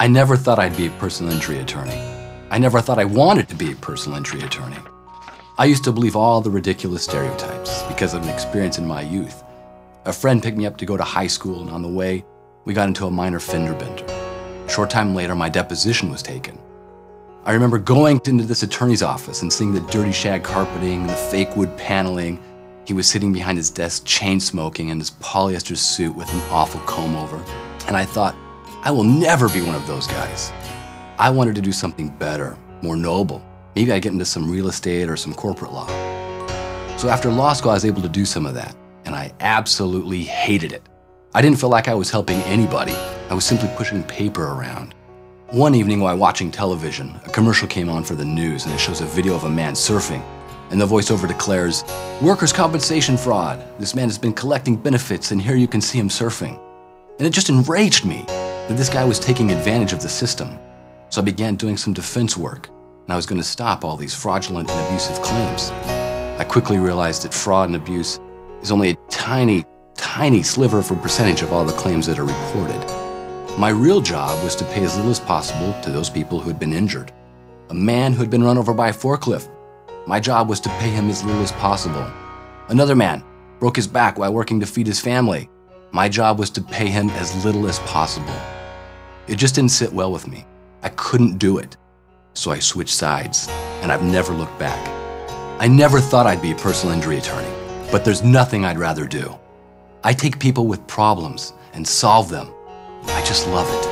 I never thought I'd be a personal injury attorney. I never thought I wanted to be a personal injury attorney. I used to believe all the ridiculous stereotypes because of an experience in my youth. A friend picked me up to go to high school, and on the way, we got into a minor fender bender. A short time later, my deposition was taken. I remember going into this attorney's office and seeing the dirty shag carpeting, the fake wood paneling. He was sitting behind his desk, chain smoking in his polyester suit with an awful comb over. And I thought, I will never be one of those guys. I wanted to do something better, more noble. Maybe I'd get into some real estate or some corporate law. So after law school, I was able to do some of that, and I absolutely hated it. I didn't feel like I was helping anybody. I was simply pushing paper around. One evening while watching television, a commercial came on for the news, and it shows a video of a man surfing. And the voiceover declares, "Workers' compensation fraud. This man has been collecting benefits, and here you can see him surfing." And it just enraged me that this guy was taking advantage of the system. So I began doing some defense work, and I was going to stop all these fraudulent and abusive claims. I quickly realized that fraud and abuse is only a tiny, tiny sliver of a percentage of all the claims that are reported. My real job was to pay as little as possible to those people who had been injured. A man who had been run over by a forklift, my job was to pay him as little as possible. Another man broke his back while working to feed his family. My job was to pay him as little as possible. It just didn't sit well with me. I couldn't do it. So I switched sides, and I've never looked back. I never thought I'd be a personal injury attorney, but there's nothing I'd rather do. I take people with problems and solve them. I just love it.